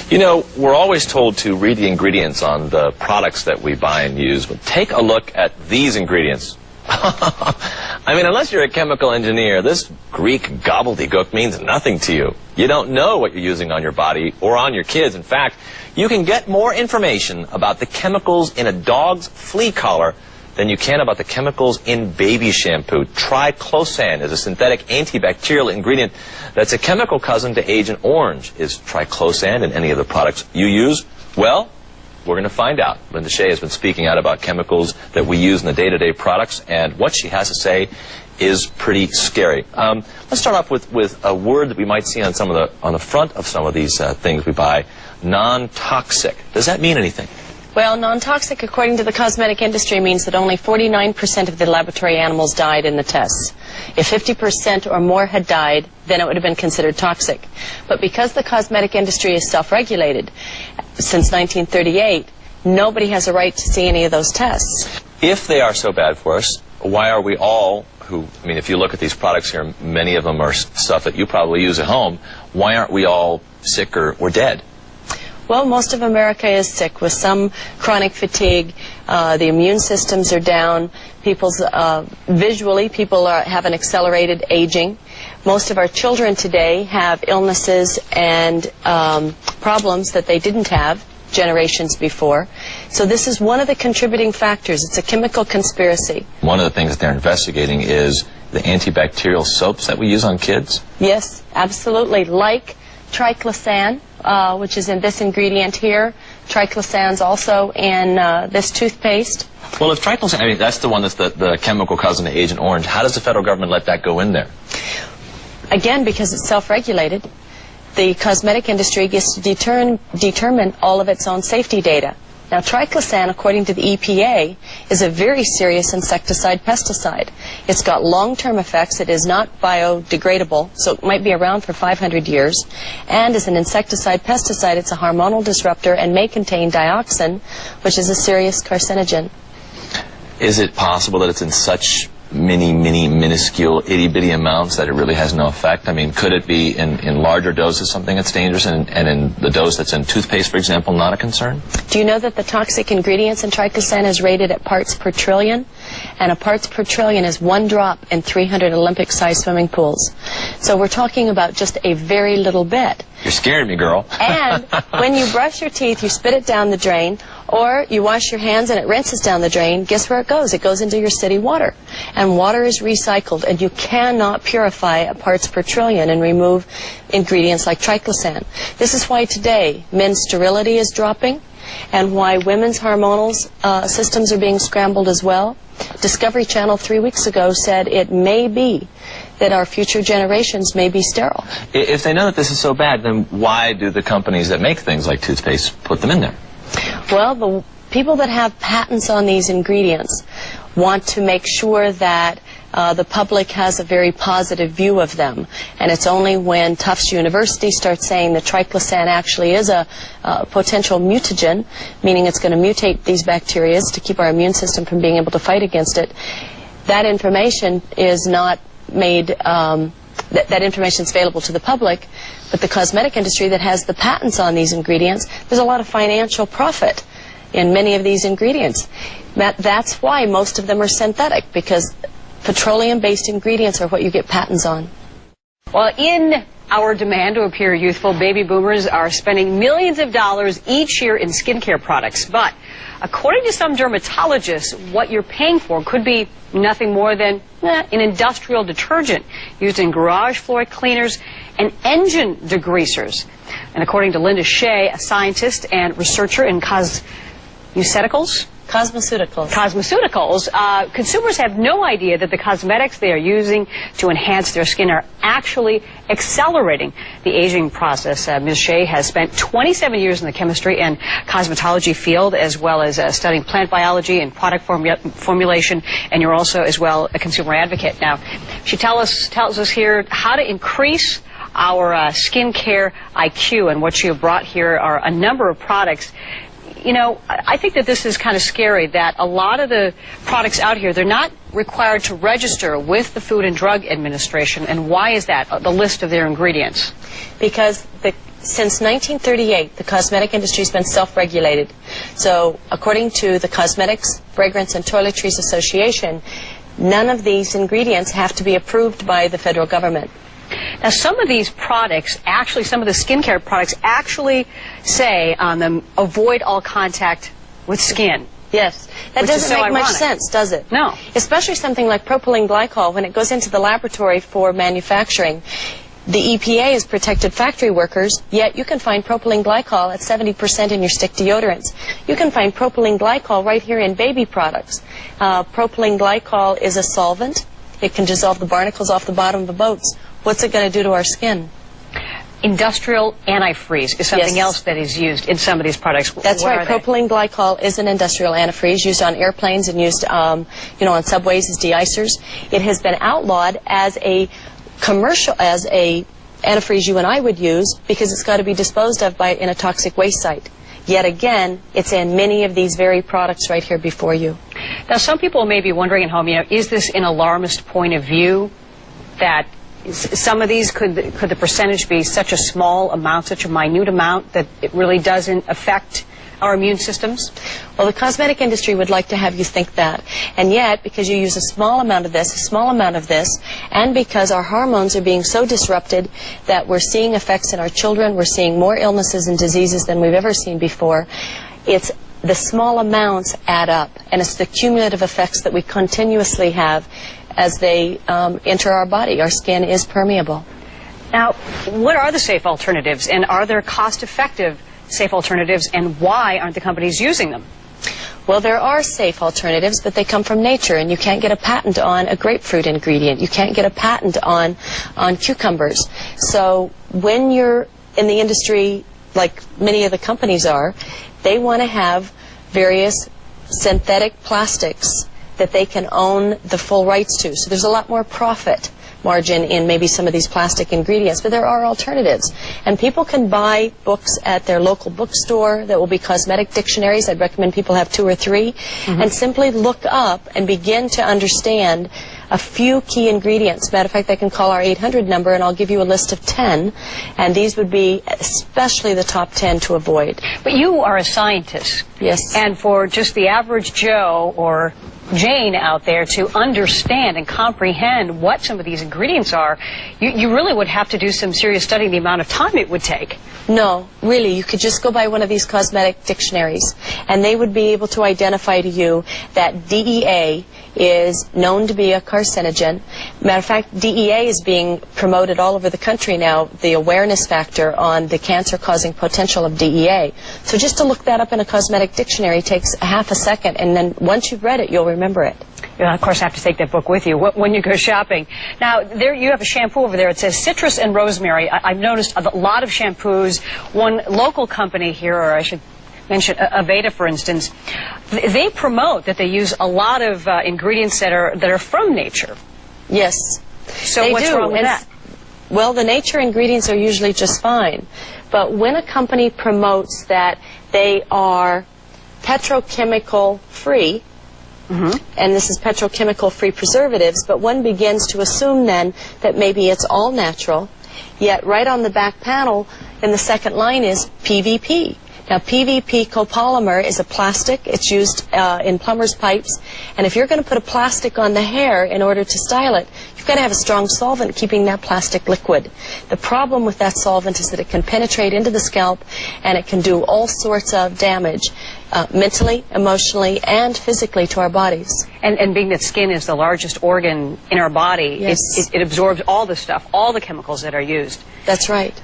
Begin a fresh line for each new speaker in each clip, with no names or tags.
You know, we're always told to read the ingredients on the products that we buy and use, but take a look at these ingredients. I mean, unless you're a chemical engineer, this Greek gobbledygook means nothing to you. You don't know what you're using on your body or on your kids. In fact, you can get more information about the chemicals in a dog's flea collar than you can about the chemicals in baby shampoo. Triclosan is a synthetic antibacterial ingredient that's a chemical cousin to Agent Orange. Is triclosan in any of the products you use? Well, we're going to find out. Linda Shea has been speaking out about chemicals that we use in the day-to-day products, and what she has to say is pretty scary. Let's start off with a word that we might see on the front of some of these things we buy: non-toxic. Does that mean anything?
Well, non-toxic, according to the cosmetic industry, means that only 49% of the laboratory animals died in the tests. If 50% or more had died, then it would have been considered toxic. But because the cosmetic industry is self-regulated since 1938, nobody has a right to see any of those tests.
If they are so bad for us, why are we all I mean, if you look at these products here, many of them are stuff that you probably use at home, why aren't we all sick or dead?
Well, most of America is sick with some chronic fatigue. The immune systems are down. Visually, people have an accelerated aging. Most of our children today have illnesses and problems that they didn't have generations before. So this is one of the contributing factors. It's a chemical conspiracy. One
of the things that they're investigating is the antibacterial soaps that we use on kids?
Yes, absolutely. Like triclosan, which is in this ingredient here. Triclosan's also in this toothpaste.
Well, if triclosan, I mean, that's the one that's the chemical cousin to Agent Orange, how does the federal government let that go in there?
Again, because it's self-regulated. The cosmetic industry gets to determine all of its own safety data. Now, triclosan, according to the EPA, is a very serious insecticide-pesticide. It's got long-term effects. It is not biodegradable, so it might be around for 500 years. And as an insecticide-pesticide, it's a hormonal disruptor and may contain dioxin, which is a serious carcinogen.
Is it possible that it's in such minuscule, itty-bitty amounts that it really has no effect? I mean, could it be in larger doses something that's dangerous, and in the dose that's in toothpaste, for example, not a concern?
Do you know that the toxic ingredients in triclosan is rated at parts per trillion? And a parts per trillion is 1 drop in 300 Olympic-sized swimming pools. So we're talking about just a very little bit.
You're scaring me, girl.
And when you brush your teeth, you spit it down the drain, or you wash your hands and it rinses down the drain. Guess where it goes? It goes into your city water. And water is recycled, and you cannot purify a parts per trillion and remove ingredients like triclosan. This is why today men's sterility is dropping, and why women's hormonal systems are being scrambled as well. Discovery Channel 3 weeks ago said it may be that our future generations may be sterile.
If they know that this is so bad, then why do the companies that make things like toothpaste put them in there?
Well, the people that have patents on these ingredients want to make sure that the public has a very positive view of them. And it's only when Tufts University starts saying that triclosan actually is a potential mutagen, meaning it's going to mutate these bacteria to keep our immune system from being able to fight against it. That information is not made, that information is available to the public, but the cosmetic industry that has the patents on these ingredients, there's a lot of financial profit in many of these ingredients. That's why most of them are synthetic, because petroleum-based ingredients are what you get patents on.
Well, in our demand to appear youthful, baby boomers are spending millions of dollars each year in skincare products. But according to some dermatologists, what you're paying for could be nothing more than an industrial detergent used in garage floor cleaners and engine degreasers. And according to Linda Shea, a scientist and researcher in cosmeceuticals, consumers have no idea that the cosmetics they are using to enhance their skin are actually accelerating the aging process. Ms. Shea has spent 27 years in the chemistry and cosmetology field, as well as studying plant biology and product formulation, and you're also, as well, a consumer advocate. Now, she tells us here how to increase our skincare IQ, and what you have brought here are a number of products. You know, I think that this is kind of scary, that a lot of the products out here, they're not required to register with the Food and Drug Administration. And why is that, the list of their ingredients?
Because the since 1938, the cosmetic industry has been self-regulated. So, according to the Cosmetics, Fragrance, and Toiletries Association, none of these ingredients have to be approved by the federal government.
Now, some of these products, actually, some of the skincare products actually say on them, avoid all contact with skin.
Yes. That doesn't make much sense, does it?
No.
Especially something like propylene glycol, when it goes into the laboratory for manufacturing. The EPA has protected factory workers, yet you can find propylene glycol at 70% in your stick deodorants. You can find propylene glycol right here in baby products. Propylene glycol is a solvent. It can dissolve the barnacles off the bottom of the boats. What's it going to do to our skin?
Industrial antifreeze is something else that is used in some of these products.
That's right. Propylene glycol is an industrial antifreeze used on airplanes and used, on subways as de-icers. It has been outlawed as a antifreeze you and I would use because it's got to be disposed of in a toxic waste site. Yet again, it's in many of these very products right here before you.
Now, some people may be wondering at home, is this an alarmist point of view that some of these, could the percentage be such a small amount, such a minute amount, that it really doesn't affect our immune systems?
Well, the cosmetic industry would like to have you think that. And yet, because you use a small amount of this, a small amount of this, and because our hormones are being so disrupted that we're seeing effects in our children, we're seeing more illnesses and diseases than we've ever seen before, it's the small amounts add up, and it's the cumulative effects that we continuously have as they enter our body. Our skin is permeable.
Now, what are the safe alternatives, and are there cost-effective safe alternatives, and why aren't the companies using them?
Well, there are safe alternatives, but they come from nature, and you can't get a patent on a grapefruit ingredient. You can't get a patent on cucumbers. So when you're in the industry, like many of the companies are, they want to have various synthetic plastics that they can own the full rights to. So there's a lot more profit margin in maybe some of these plastic ingredients, but there are alternatives. And people can buy books at their local bookstore that will be cosmetic dictionaries. I'd recommend people have 2 or 3, and simply look up and begin to understand a few key ingredients. Matter of fact, they can call our 800 number and I'll give you a list of 10, and these would be especially the top 10 to avoid.
But you are a scientist.
Yes.
And for just the average Joe or Jane out there to understand and comprehend what some of these ingredients are, you really would have to do some serious studying, the amount of time it would take.
No, really, you could just go by one of these cosmetic dictionaries, and they would be able to identify to you that DEA is known to be a carcinogen. Matter of fact, DEA is being promoted all over the country now, the awareness factor on the cancer-causing potential of DEA. So just to look that up in a cosmetic dictionary takes a half a second, and then once you've read it, you'll remember it.
You'll, of course, have to take that book with you when you go shopping. Now, there you have a shampoo over there. It says citrus and rosemary. I've noticed a lot of shampoos. One local company here, or I should mention Aveda, for instance, they promote that they use a lot of ingredients that are from nature.
Yes.
So what's wrong with that?
Well, the nature ingredients are usually just fine. But when a company promotes that they are petrochemical free, and this is petrochemical-free preservatives, but one begins to assume then that maybe it's all natural, yet right on the back panel in the second line is PVP. Now, PVP copolymer is a plastic. It's used in plumber's pipes, and if you're going to put a plastic on the hair in order to style it, you've got to have a strong solvent keeping that plastic liquid. The problem with that solvent is that it can penetrate into the scalp, and it can do all sorts of damage, mentally, emotionally, and physically to our bodies.
And being that skin is the largest organ in our body,
yes,
it absorbs all the stuff, all the chemicals that are used.
That's right.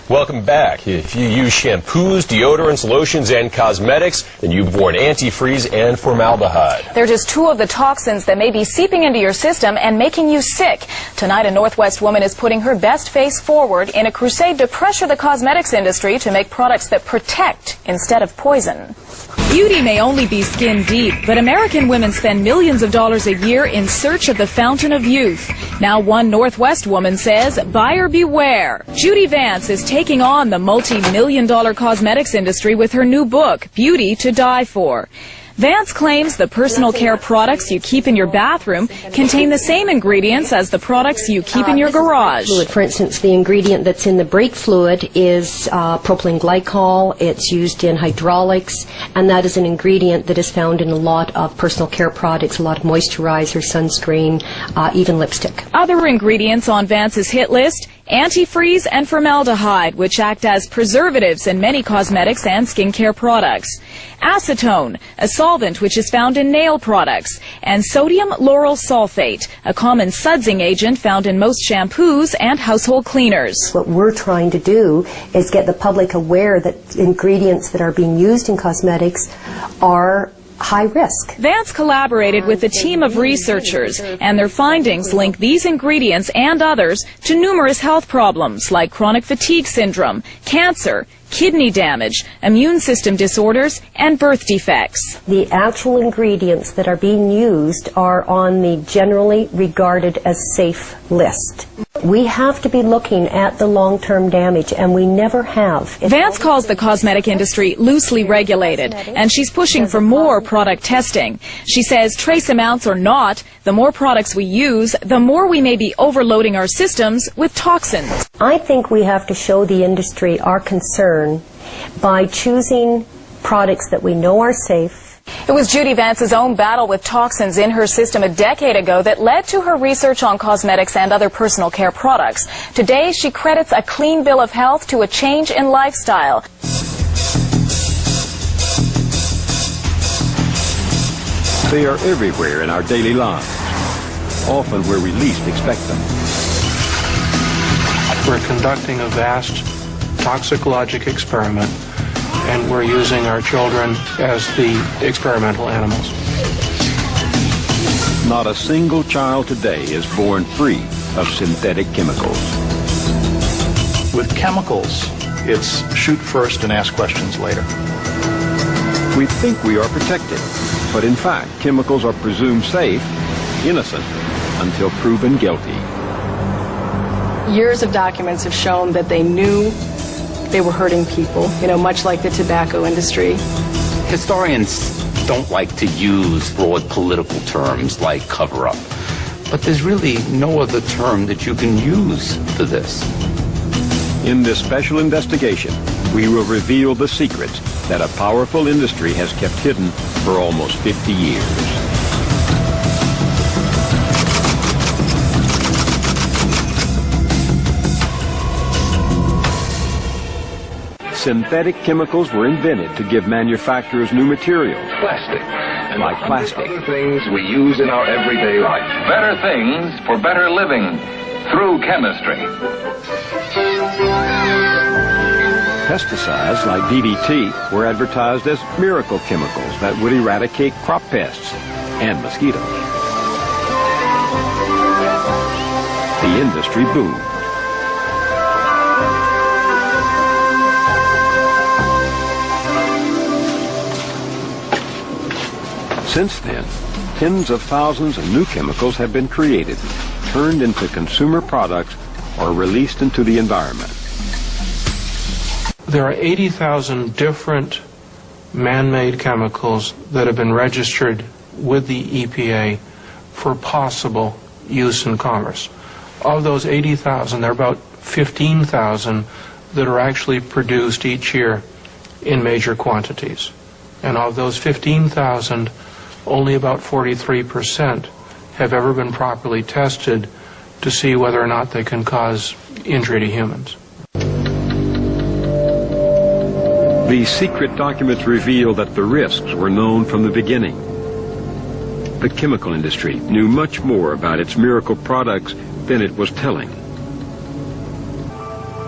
Welcome back. If you use shampoos, deodorants, lotions, and cosmetics, then you've worn antifreeze and formaldehyde.
They're just 2 of the toxins that may be seeping into your system and making you sick. Tonight, a Northwest woman is putting her best face forward in a crusade to pressure the cosmetics industry to make products that protect instead of poison.
Beauty may only be skin deep, but American women spend millions of dollars a year in search of the fountain of youth. Now one Northwest woman says, buyer beware. Judy Vance is taking on the multi-million-dollar cosmetics industry with her new book, Beauty to Die For. Vance claims the personal care products you keep in your bathroom contain the same ingredients as the products you keep in your garage.
Fluid. For instance, the ingredient that's in the brake fluid is propylene glycol. It's used in hydraulics, and that is an ingredient that is found in a lot of personal care products, a lot of moisturizer, sunscreen, even lipstick.
Other ingredients on Vance's hit list: antifreeze and formaldehyde, which act as preservatives in many cosmetics and skincare products; acetone, a solvent which is found in nail products; and sodium lauryl sulfate, a common sudsing agent found in most shampoos and household cleaners.
What we're trying to do is get the public aware that ingredients that are being used in cosmetics are high risk.
Vance collaborated with a team of researchers, and their findings link these ingredients and others to numerous health problems like chronic fatigue syndrome, cancer, kidney damage, immune system disorders, and birth defects.
The actual ingredients that are being used are on the generally regarded as safe list. We have to be looking at the long-term damage, and we never have.
Vance calls the cosmetic industry loosely regulated, and she's pushing for more product testing. She says trace amounts or not, the more products we use, the more we may be overloading our systems with toxins.
I think we have to show the industry our concern by choosing products that we know are safe.
It was Judy Vance's own battle with toxins in her system a decade ago that led to her research on cosmetics and other personal care products. Today, she credits a clean bill of health to a change in lifestyle.
They are everywhere in our daily lives, often where we least expect them.
We're conducting a vast toxicologic experiment, and we're using our children as the experimental animals.
Not a single child today is born free of synthetic chemicals.
With chemicals, it's shoot first and ask questions later.
We think we are protected, but in fact, chemicals are presumed safe, innocent, until proven guilty.
Years of documents have shown that they knew they were hurting people, much like the tobacco industry.
Historians don't like to use broad political terms like cover-up, but there's really no other term that you can use for this.
In this special investigation, we will reveal the secrets that a powerful industry has kept hidden for almost 50 years. Synthetic chemicals were invented to give manufacturers new materials.
Plastic.
Like plastic.
Other things we use in our everyday life. Better things for better living through chemistry.
Pesticides like DDT were advertised as miracle chemicals that would eradicate crop pests and mosquitoes. The industry boomed. Since then, tens of thousands of new chemicals have been created, turned into consumer products, or released into the environment.
There are 80,000 different man-made chemicals that have been registered with the EPA for possible use in commerce. Of those 80,000, there are about 15,000 that are actually produced each year in major quantities. And of those 15,000, only about 43% have ever been properly tested to see whether or not they can cause injury to humans.
These secret documents reveal that the risks were known from the beginning. The chemical industry knew much more about its miracle products than it was telling.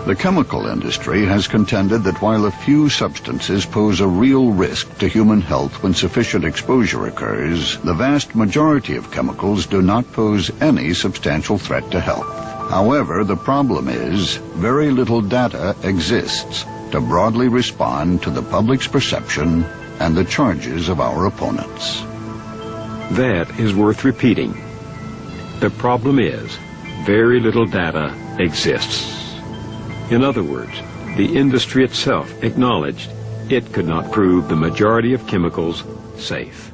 The chemical industry has contended that while a few substances pose a real risk to human health when sufficient exposure occurs, the vast majority of chemicals do not pose any substantial threat to health. However, the problem is very little data exists to broadly respond to the public's perception and the charges of our opponents.
That is worth repeating. The problem is very little data exists. In other words, the industry itself acknowledged it could not prove the majority of chemicals safe.